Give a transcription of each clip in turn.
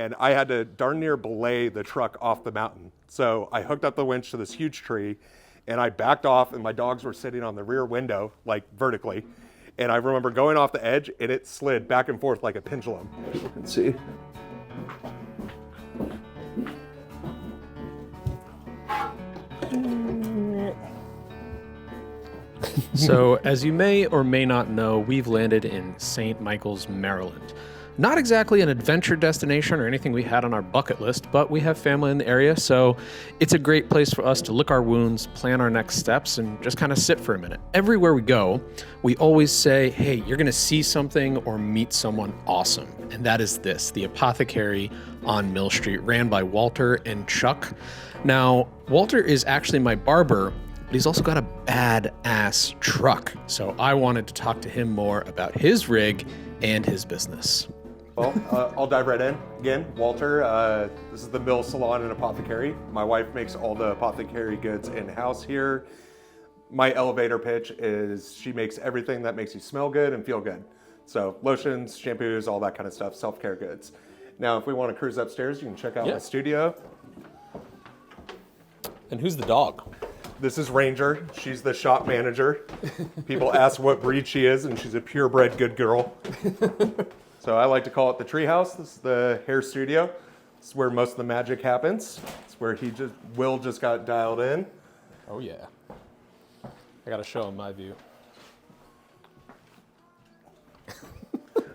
and I had to darn near belay the truck off the mountain. So I hooked up the winch to this huge tree, and I backed off, and my dogs were sitting on the rear window, like vertically. And I remember going off the edge, and it slid back and forth like a pendulum. Let's see. So, as you may or may not know, we've landed in St. Michael's, Maryland. Not exactly an adventure destination or anything we had on our bucket list, but we have family in the area, so it's a great place for us to lick our wounds, plan our next steps, and just kind of sit for a minute. Everywhere we go, we always say, hey, you're going to see something or meet someone awesome. And that is this, the Apothecary on Mill Street, ran by Walter and Chuck. Now, Walter is actually my barber, but he's also got a badass truck. So I wanted to talk to him more about his rig and his business. Well, I'll dive right in. Again, Walter, this is the Mill Salon and Apothecary. My wife makes all the apothecary goods in-house here. My elevator pitch is she makes everything that makes you smell good and feel good. So lotions, shampoos, all that kind of stuff, self-care goods. Now, if we want to cruise upstairs, you can check out my studio. And who's the dog? This is Ranger. She's the shop manager. People ask what breed she is, and she's a purebred good girl. So I like to call it the treehouse. This is the hair studio. This is where most of the magic happens. It's where Will just got dialed in. Oh yeah. I gotta show him my view.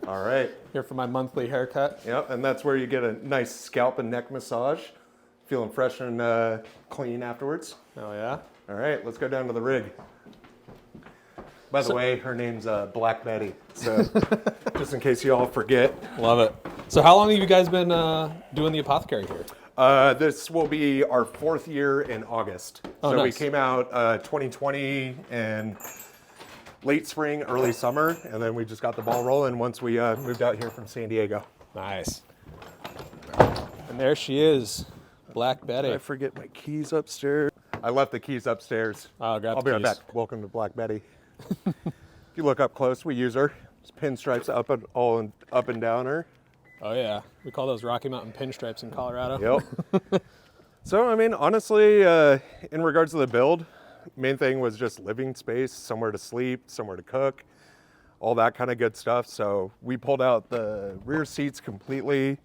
All right. Here for my monthly haircut. Yep, and that's where you get a nice scalp and neck massage. Feeling fresh and clean afterwards. Oh yeah? All right, let's go down to the rig. By the way, her name's Black Betty, so just in case you all forget. Love it. So how long have you guys been doing the apothecary here? This will be our 4th year in August. Oh, so nice. We came out 2020 and late spring, early summer, and then we just got the ball rolling once we moved out here from San Diego. Nice. And there she is, Black Betty. I forget my keys upstairs. I left the keys upstairs. I'll grab I'll the be right keys. back. Welcome to Black Betty. If you look up close, we use her. There's pinstripes up and down her. Oh yeah, we call those Rocky Mountain pinstripes in Colorado. Yep. So, I mean, honestly, in regards to the build, main thing was just living space, somewhere to sleep, somewhere to cook, all that kind of good stuff. So we pulled out the rear seats completely,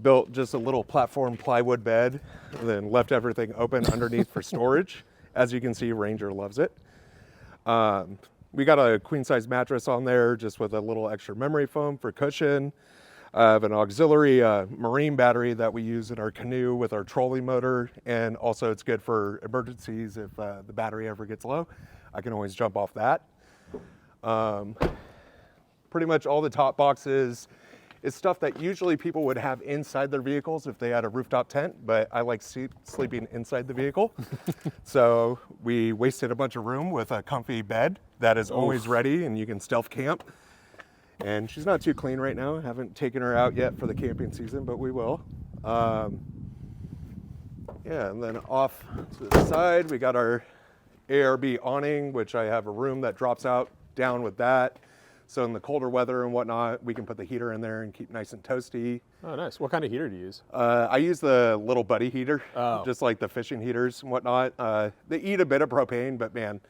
built just a little platform plywood bed, and then left everything open underneath for storage. As you can see, Ranger loves it. We got a queen size mattress on there just with a little extra memory foam for cushion. I have an auxiliary marine battery that we use in our canoe with our trolley motor, and also it's good for emergencies if the battery ever gets low. I can always jump off that. Pretty much all the top boxes is stuff that usually people would have inside their vehicles if they had a rooftop tent, but I like sleeping inside the vehicle. So we wasted a bunch of room with a comfy bed that is always ready, and you can stealth camp. And she's not too clean right now. Haven't taken her out yet for the camping season, but we will. Yeah, and then off to the side, we got our ARB awning, which I have a room that drops out down with that. So in the colder weather and whatnot, we can put the heater in there and keep nice and toasty. Oh nice. What kind of heater do you use? I use the little buddy heater, Oh. just like the fishing heaters and whatnot. They eat a bit of propane, but man,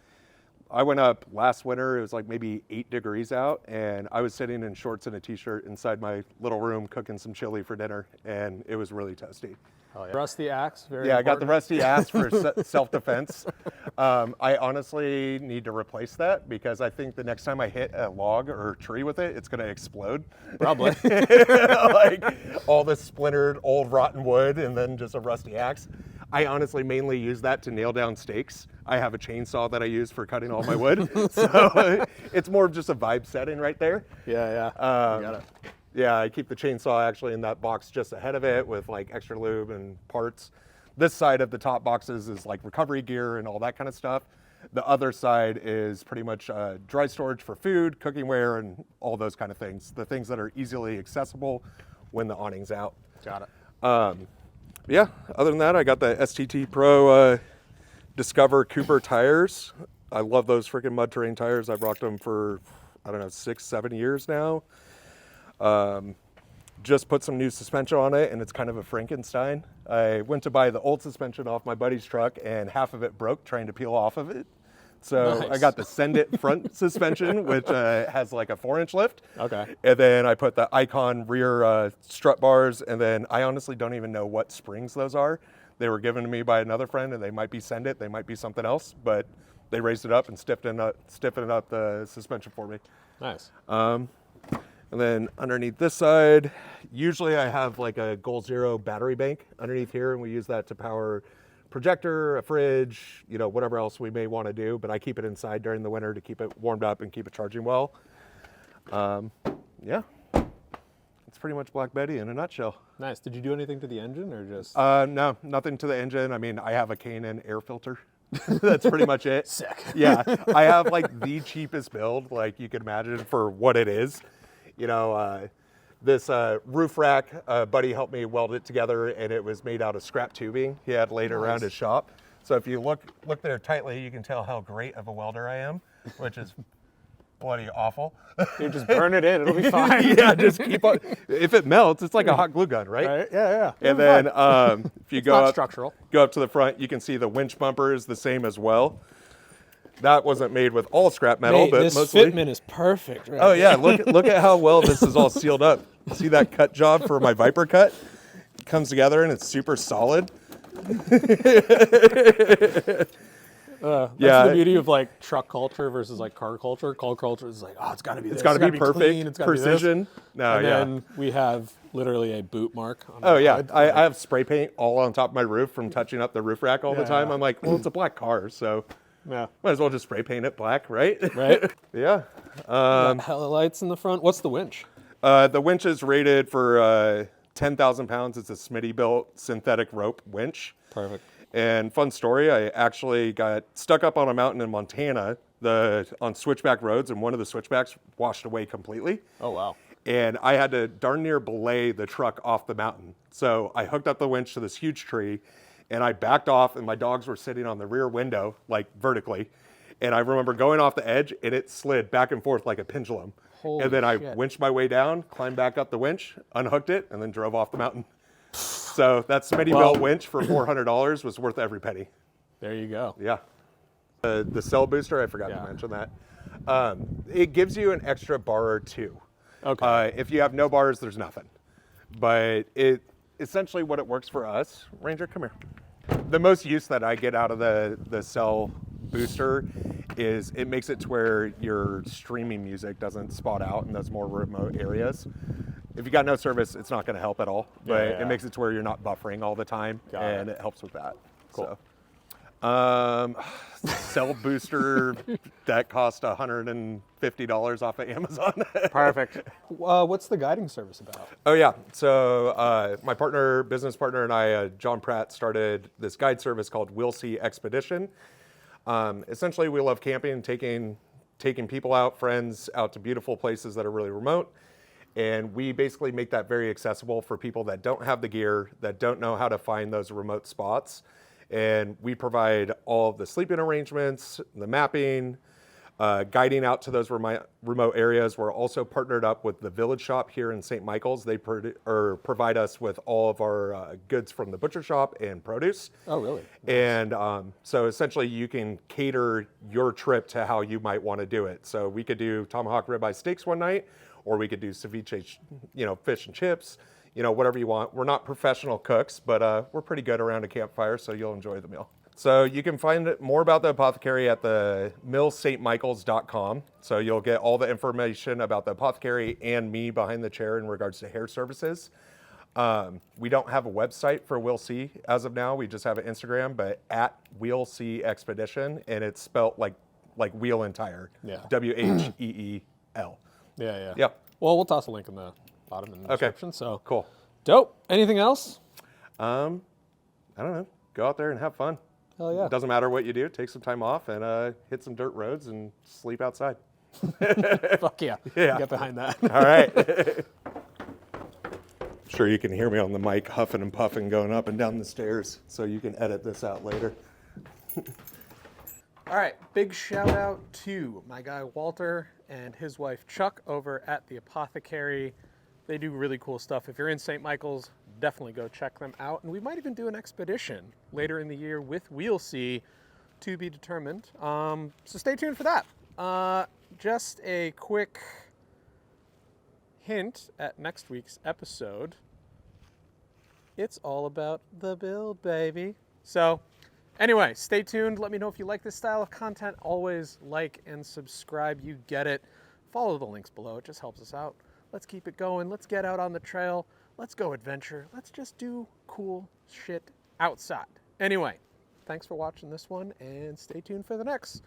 I went up last winter, it was like maybe 8 degrees out, and I was sitting in shorts and a t-shirt inside my little room cooking some chili for dinner, and it was really toasty. Oh, yeah. Rusty axe, very Yeah, I got the important. rusty axe for self-defense. I honestly need to replace that because I think the next time I hit a log or a tree with it, it's going to explode. Probably. Like all this splintered old rotten wood and then just a rusty axe. I honestly mainly use that to nail down stakes. I have a chainsaw that I use for cutting all my wood. So it's more of just a vibe setting right there. Yeah, yeah. Got it. Yeah, I keep the chainsaw actually in that box just ahead of it with like extra lube and parts. This side of the top boxes is like recovery gear and all that kind of stuff. The other side is pretty much dry storage for food, cooking ware, and all those kind of things. The things that are easily accessible when the awning's out. Got it. Yeah, other than that, I got the STT Pro Discover Cooper tires. I love those freaking mud terrain tires. I've rocked them for, I don't know, 6-7 years now. just put some new suspension on it, and it's kind of a Frankenstein. I went to buy the old suspension off my buddy's truck, and half of it broke trying to peel off of it. So Nice. I got the Send It front suspension, which has like a 4-inch lift. Okay. And then I put the Icon rear strut bars, and then I honestly don't even know what springs those are. They were given to me by another friend, and they might be Send It, they might be something else, but they raised it up and stiffened up the suspension for me. Nice. And then underneath this side, usually I have like a Goal Zero battery bank underneath here, and we use that to power projector, a fridge, whatever else we may want to do, but I keep it inside during the winter to keep it warmed up and keep it charging well. Yeah, it's pretty much Black Betty in a nutshell. Nice. Did you do anything to the engine or just? No, nothing to the engine. I mean, I have a K&N air filter. That's pretty much it. Sick. Yeah, I have like the cheapest build like you could imagine for what it is. This roof rack, buddy helped me weld it together, and it was made out of scrap tubing he had laid around his shop. So if you look there tightly, you can tell how great of a welder I am, which is bloody awful. You just burn it in; it'll be fine. Yeah, just keep on. If it melts, it's like a hot glue gun, right? Right? Yeah. And then if you go not up, structural. go up to the front, you can see the winch bumper is the same as well. That wasn't made with all scrap metal, Mate, but this mostly. fitment is perfect. Right? Oh yeah, look at how well this is all sealed up. See that cut job for my Viper cut? It comes together and it's super solid. That's the beauty of like truck culture versus like car culture. Car culture is like, oh, it's got to be this. It's got to be perfect, clean, it's gotta be this. precision. No, And yeah. then we have literally a boot mark. On Oh the yeah, side. I have spray paint all on top of my roof from touching up the roof rack all the Yeah, time. yeah. I'm like, well, it's a black car, so Yeah. might as well just spray paint it black, right? Right. Yeah. Hella lights in the front. What's the winch? The winch is rated for 10,000 pounds. It's a Smitty-built synthetic rope winch. Perfect. And fun story, I actually got stuck up on a mountain in Montana on switchback roads, and one of the switchbacks washed away completely. Oh wow. And I had to darn near belay the truck off the mountain. So I hooked up the winch to this huge tree, and I backed off, and my dogs were sitting on the rear window, like vertically. And I remember going off the edge, and it slid back and forth like a pendulum. Holy and then I shit. winched my way down, climbed back up the winch, unhooked it, and then drove off the mountain. So that Smitty-built winch for $400 was worth every penny. There you go. Yeah. The cell booster, I forgot to mention that. It gives you an extra bar or two. Okay. If you have no bars, there's nothing. But it essentially what it works for us. Ranger, come here. The most use that I get out of the cell booster is it makes it to where your streaming music doesn't spot out in those more remote areas. If you got no service, it's not going to help at all. But Yeah. it makes it to where you're not buffering all the time, Got and it. it helps with that. Cool. So, cell booster that cost $150 off of Amazon. Perfect. What's the guiding service about? Oh yeah. So my business partner, and I, John Pratt, started this guide service called We'll See Expedition. Essentially, we love camping and taking people out, friends out to beautiful places that are really remote. And we basically make that very accessible for people that don't have the gear, that don't know how to find those remote spots. And we provide all of the sleeping arrangements, the mapping, guiding out to those remote areas. We're also partnered up with the Village Shop here in St. Michael's. They provide us with all of our goods from the butcher shop and produce. Oh, really? And so essentially you can cater your trip to how you might want to do it. So we could do tomahawk ribeye steaks one night, or we could do ceviche, fish and chips, whatever you want. We're not professional cooks, but we're pretty good around a campfire, so you'll enjoy the meal. So you can find more about the Apothecary at the millstmichaels.com. So you'll get all the information about the Apothecary and me behind the chair in regards to hair services. We don't have a website for We'll See as of now. We just have an Instagram, but at We'll See Expedition, and it's spelt like wheel and tire. Yeah. WHEEL. Yeah. Yep. Well, we'll toss a link in the bottom in the description. So Cool. dope. Anything else? I don't know. Go out there and have fun. Hell yeah. It doesn't matter what you do. Take some time off and hit some dirt roads and sleep outside. Fuck yeah. Yeah. Get behind that. All right. I'm sure you can hear me on the mic huffing and puffing going up and down the stairs, so you can edit this out later. All right, big shout out to my guy Walter and his wife Chuck over at the Apothecary. They do really cool stuff. If you're in St. Michael's, definitely go check them out. And we might even do an expedition later in the year with We'll See, to be determined. So stay tuned for that. Just a quick hint at next week's episode. It's all about the build, baby. So anyway, stay tuned. Let me know if you like this style of content. Always like and subscribe. You get it. Follow the links below. It just helps us out. Let's keep it going. Let's get out on the trail. Let's go adventure. Let's just do cool shit outside. Anyway, thanks for watching this one, and stay tuned for the next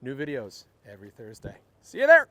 new videos every Thursday. See you there.